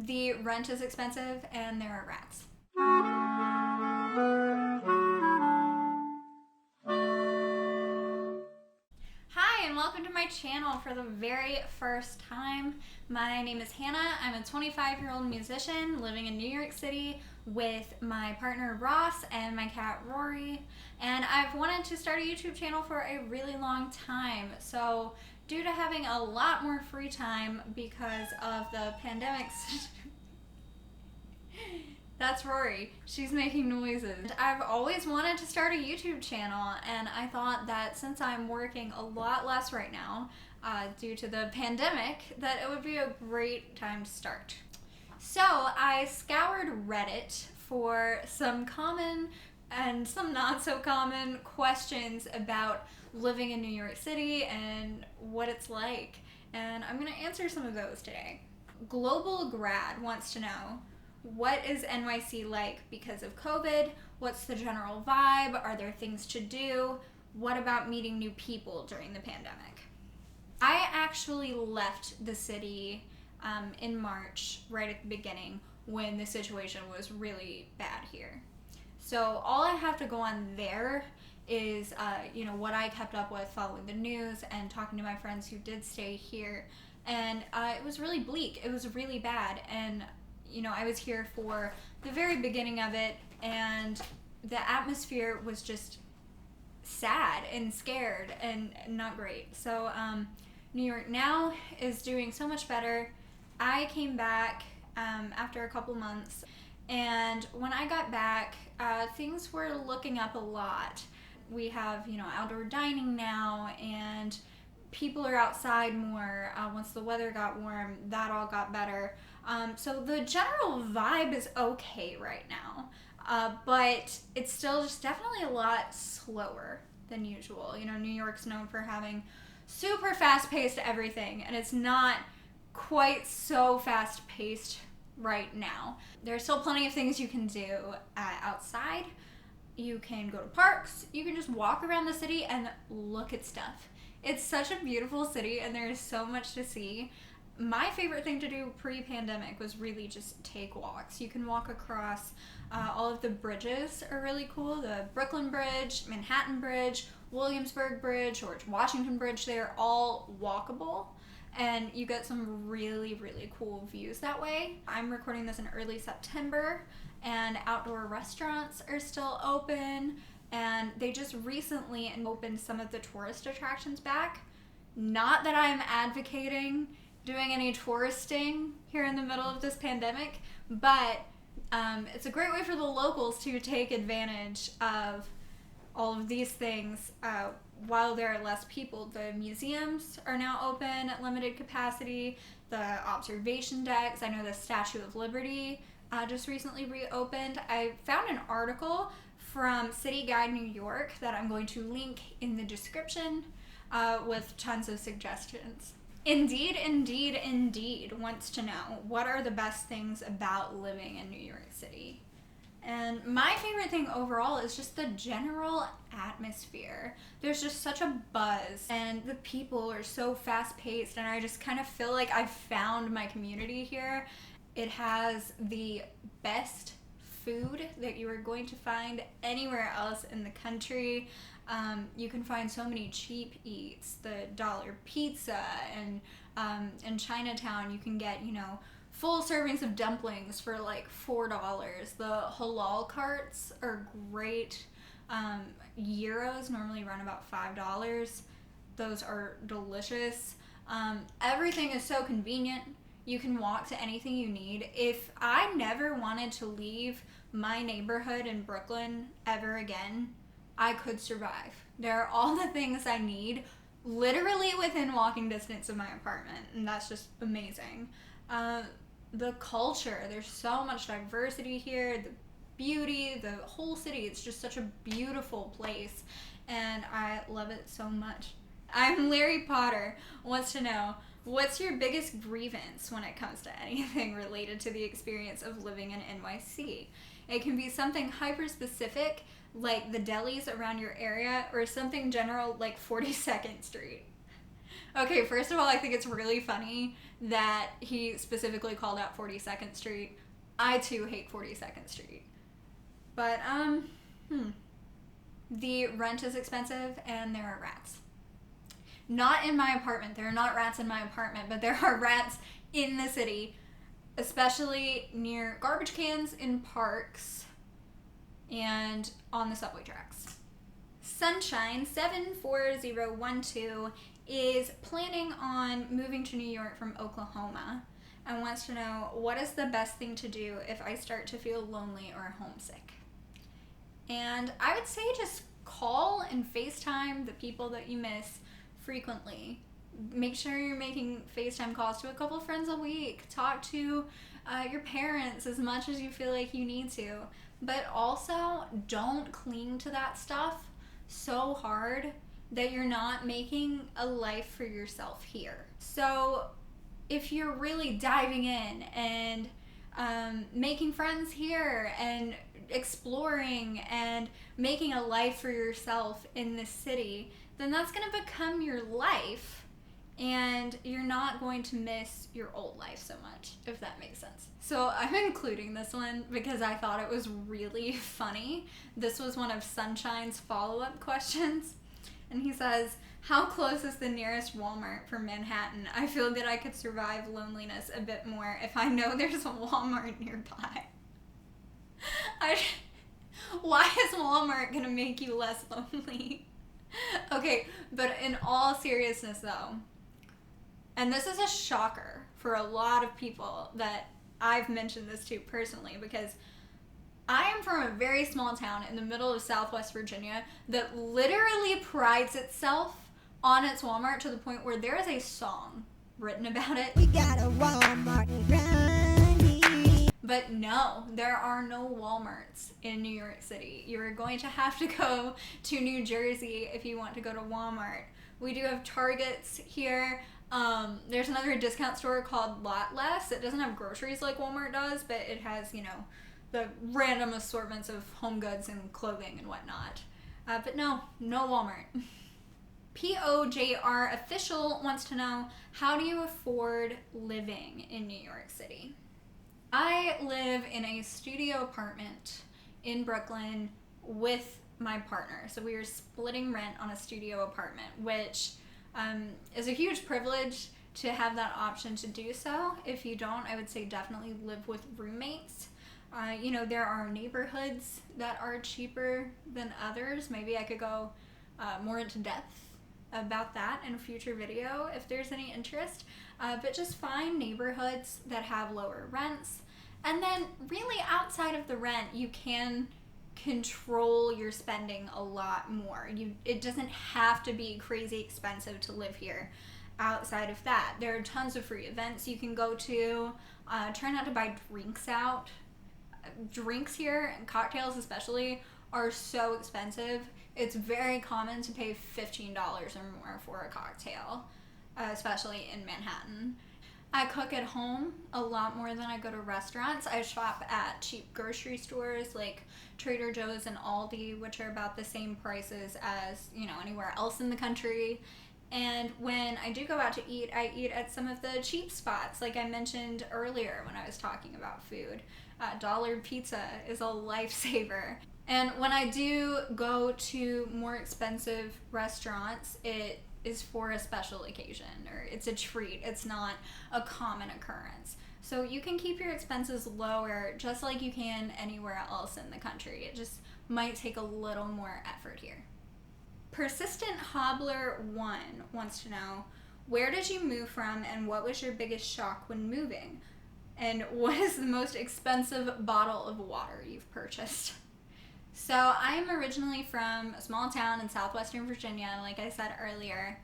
The rent is expensive and there are rats. Hi and welcome to my channel for the very first time. My name is Hannah. I'm a 25-year-old musician living in New York City with my partner Ross and my cat Rory. And I've wanted to start a YouTube channel for a really long time. So due to having a lot more free time because of the pandemic, that's Rory. She's making noises. I've always wanted to start a YouTube channel, and I thought that since I'm working a lot less right now due to the pandemic, that it would be a great time to start. So I scoured Reddit for some common and some not so common questions about living in New York City and what it's like, and I'm gonna answer some of those today. Global Grad wants to know, what is NYC like because of COVID? What's the general vibe? Are there things to do? What about meeting new people during the pandemic? I actually left the city in March, right at the beginning, when the situation was really bad here. So all I have to go on there is what I kept up with following the news and talking to my friends who did stay here. And it was really bleak. It was really bad. And I was here for the very beginning of it, and the atmosphere was just sad and scared and not great. So New York now is doing so much better. I came back after a couple months, and when I got back, things were looking up a lot. We have, outdoor dining now, and people are outside more. Once the weather got warm, that all got better. So the general vibe is okay right now, but it's still just definitely a lot slower than usual. New York's known for having super fast-paced everything, and it's not quite so fast-paced right now. There's still plenty of things you can do outside. You can go to parks. You can just walk around the city and look at stuff. It's such a beautiful city, and there's so much to see. My favorite thing to do pre-pandemic was really just take walks. You can walk across all of the bridges are really cool. The Brooklyn Bridge, Manhattan Bridge, Williamsburg Bridge, George Washington Bridge, they're all walkable. And you get some really, really cool views that way. I'm recording this in early September, and outdoor restaurants are still open. And they just recently opened some of the tourist attractions back. Not that I'm advocating doing any touristing here in the middle of this pandemic, but it's a great way for the locals to take advantage of all of these things while there are less people. The museums are now open at limited capacity. The observation decks, I know the Statue of Liberty just recently reopened. I found an article from City Guide New York that I'm going to link in the description with tons of suggestions. Indeed wants to know, what are the best things about living in New York City? And my favorite thing overall is just the general atmosphere. There's just such a buzz, and the people are so fast-paced, and I just kind of feel like I've found my community here. It has the best food that you are going to find anywhere else in the country. You can find so many cheap eats, the dollar pizza, and in Chinatown you can get, full servings of dumplings for like $4. The halal carts are great. Gyros normally run about $5. Those are delicious. Everything is so convenient. You can walk to anything you need. If I never wanted to leave my neighborhood in Brooklyn ever again, I could survive. There are all the things I need literally within walking distance of my apartment, and that's just amazing. The culture, there's so much diversity here, the beauty, the whole city, it's just such a beautiful place, and I love it so much. I'm Larry Potter wants to know, what's your biggest grievance when it comes to anything related to the experience of living in NYC? It can be something hyper-specific, like the delis around your area, or something general like 42nd Street. Okay, first of all, I think it's really funny that he specifically called out 42nd Street. I too hate 42nd Street. But, the rent is expensive and there are rats. Not in my apartment. There are not rats in my apartment, but there are rats in the city, especially near garbage cans in parks and on the subway tracks. Sunshine 74012 is planning on moving to New York from Oklahoma and wants to know, what is the best thing to do if I start to feel lonely or homesick? And I would say just call and FaceTime the people that you miss frequently. Make sure you're making FaceTime calls to a couple friends a week. Talk to your parents as much as you feel like you need to. But also, don't cling to that stuff so hard that you're not making a life for yourself here. So if you're really diving in and making friends here and exploring and making a life for yourself in this city, then that's going to become your life, and you're not going to miss your old life so much, if that makes sense. So I'm including this one because I thought it was really funny. This was one of Sunshine's follow-up questions. And he says, how close is the nearest Walmart from Manhattan? I feel that I could survive loneliness a bit more if I know there's a Walmart nearby. Why is Walmart gonna make you less lonely? Okay, but in all seriousness though, and this is a shocker for a lot of people that I've mentioned this to personally, because I am from a very small town in the middle of Southwest Virginia that literally prides itself on its Walmart to the point where there is a song written about it. We got a Walmart in Grundy. But no, there are no Walmarts in New York City. You're going to have to go to New Jersey if you want to go to Walmart. We do have Targets here. There's another discount store called Lot Less. It doesn't have groceries like Walmart does, but it has, the random assortments of home goods and clothing and whatnot. But no Walmart. POJR Official wants to know, how do you afford living in New York City? I live in a studio apartment in Brooklyn with my partner. So we are splitting rent on a studio apartment, which is a huge privilege to have that option to do so. If you don't, I would say definitely live with roommates. There are neighborhoods that are cheaper than others. Maybe I could go more into depth about that in a future video if there's any interest. But just find neighborhoods that have lower rents. And then really outside of the rent, you can control your spending a lot more. It doesn't have to be crazy expensive to live here. Outside of that, there are tons of free events you can go to. Try not to buy drinks out. Drinks here, and cocktails especially, are so expensive. It's very common to pay $15 or more for a cocktail, especially in Manhattan. I cook at home a lot more than I go to restaurants. I shop at cheap grocery stores like Trader Joe's and Aldi, which are about the same prices as, anywhere else in the country. And when I do go out to eat, I eat at some of the cheap spots, like I mentioned earlier when I was talking about food. Dollar Pizza is a lifesaver. And when I do go to more expensive restaurants, it is for a special occasion, or it's a treat. It's not a common occurrence. So you can keep your expenses lower just like you can anywhere else in the country. It just might take a little more effort here. Persistent Hobbler 1 wants to know, where did you move from and what was your biggest shock when moving? And what is the most expensive bottle of water you've purchased? So I'm originally from a small town in southwestern Virginia, like I said earlier,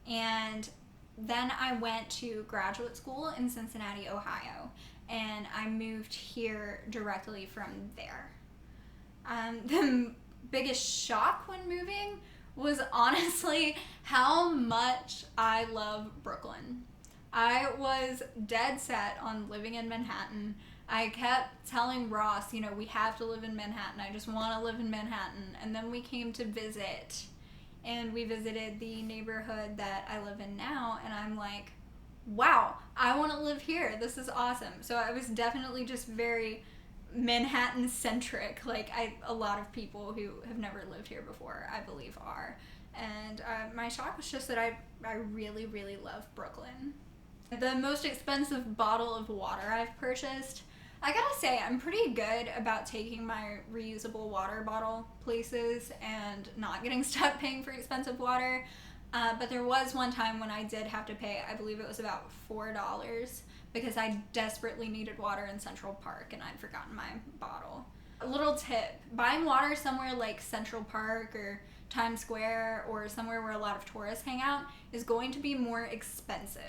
and then I went to graduate school in Cincinnati, Ohio, and I moved here directly from there. The biggest shock when moving was honestly how much I love Brooklyn. I was dead set on living in Manhattan. I kept telling Ross, we have to live in Manhattan. I just want to live in Manhattan. And then we came to visit, and we visited the neighborhood that I live in now, and I'm like, wow, I want to live here. This is awesome. So I was definitely just very Manhattan centric. Like a lot of people who have never lived here before, I believe, are. And my shock was just that I really, really love Brooklyn. The most expensive bottle of water I've purchased, I gotta say, I'm pretty good about taking my reusable water bottle places and not getting stuck paying for expensive water. But there was one time when I did have to pay, I believe it was about $4, because I desperately needed water in Central Park and I'd forgotten my bottle. A little tip, buying water somewhere like Central Park or Times Square or somewhere where a lot of tourists hang out is going to be more expensive.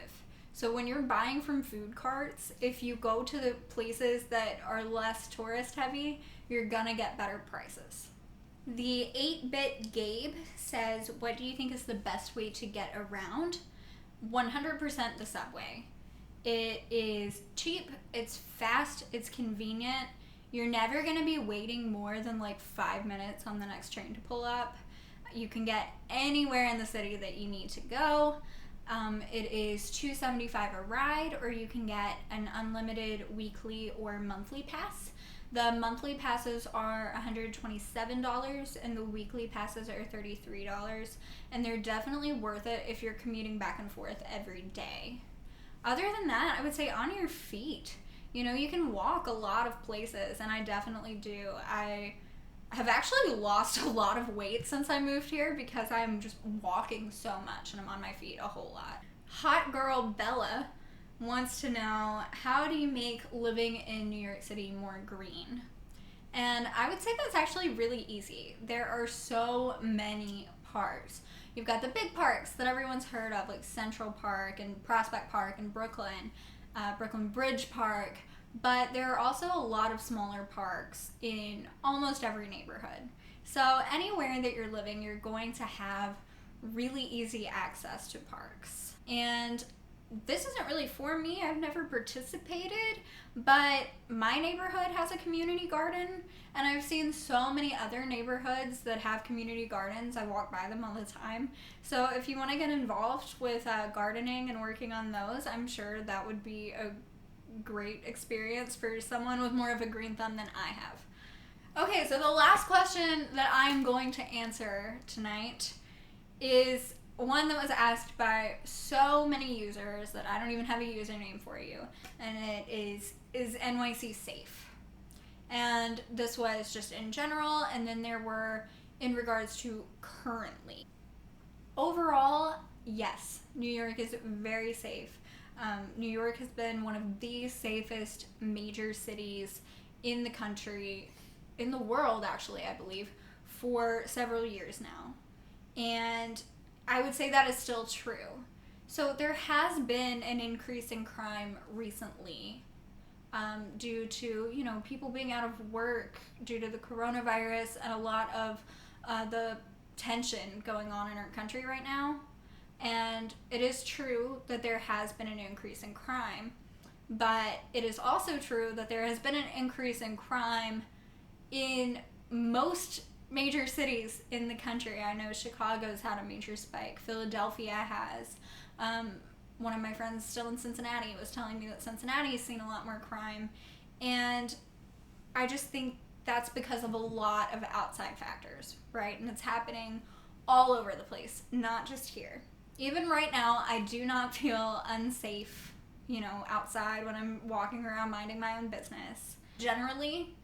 So when you're buying from food carts, if you go to the places that are less tourist heavy, you're gonna get better prices. The 8-bit Gabe says, what do you think is the best way to get around? 100% the subway. It is cheap, it's fast, it's convenient. You're never gonna be waiting more than like 5 minutes on the next train to pull up. You can get anywhere in the city that you need to go. It is $2.75 a ride, or you can get an unlimited weekly or monthly pass. The monthly passes are $127 and the weekly passes are $33, and they're definitely worth it if you're commuting back and forth every day. Other than that, I would say on your feet. You know, you can walk a lot of places, and I definitely do. I have actually lost a lot of weight since I moved here because I'm just walking so much and I'm on my feet a whole lot. Hot girl Bella wants to know, how do you make living in New York City more green? And I would say that's actually really easy. There are so many parks. You've got the big parks that everyone's heard of, like Central Park and Prospect Park and Brooklyn Bridge Park, but there are also a lot of smaller parks in almost every neighborhood. So anywhere that you're living, you're going to have really easy access to parks. And this isn't really for me, I've never participated, but my neighborhood has a community garden, and I've seen so many other neighborhoods that have community gardens. I walk by them all the time. So if you want to get involved with gardening and working on those, I'm sure that would be a great experience for someone with more of a green thumb than I have. Okay, so the last question that I'm going to answer tonight is one that was asked by so many users that I don't even have a username for you, and it is NYC safe? And this was just in general, and then there were in regards to currently. Overall, yes, New York is very safe. New York has been one of the safest major cities in the country, in the world actually, I believe, for several years now. And I would say that is still true. So there has been an increase in crime recently due to, you know, people being out of work due to the coronavirus and a lot of the tension going on in our country right now. And it is true that there has been an increase in crime, but it is also true that there has been an increase in crime in most major cities in the country. I know Chicago's had a major spike. Philadelphia has. One of my friends still in Cincinnati was telling me that Cincinnati has seen a lot more crime. And I just think that's because of a lot of outside factors, right? And it's happening all over the place, not just here. Even right now, I do not feel unsafe, you know, outside when I'm walking around minding my own business. Generally,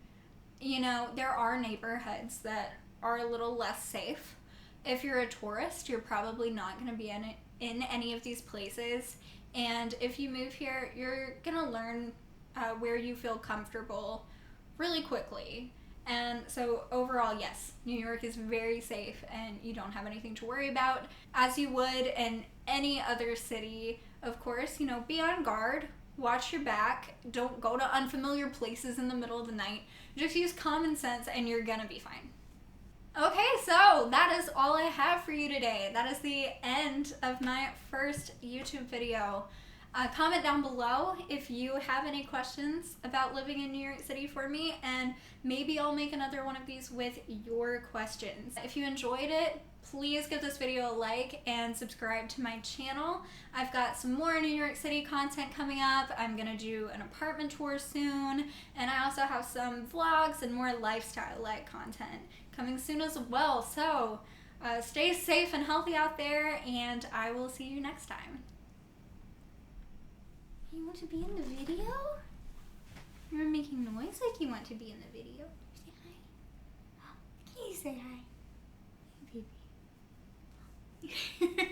you know, there are neighborhoods that are a little less safe. If you're a tourist, you're probably not going to be in any of these places. And if you move here, you're going to learn where you feel comfortable really quickly. And so overall, yes, New York is very safe and you don't have anything to worry about, as you would in any other city. Of course, you know, be on guard, watch your back, don't go to unfamiliar places in the middle of the night. Just use common sense and you're gonna be fine. Okay, so that is all I have for you today. That is the end of my first YouTube video. Comment down below if you have any questions about living in New York City for me, and maybe I'll make another one of these with your questions. If you enjoyed it, please give this video a like and subscribe to my channel. I've got some more New York City content coming up. I'm gonna do an apartment tour soon, and I also have some vlogs and more lifestyle-like content coming soon as well. So stay safe and healthy out there, and I will see you next time. You want to be in the video? You were making noise like you want to be in the video. Say hi. Can you say hi? Hey, baby.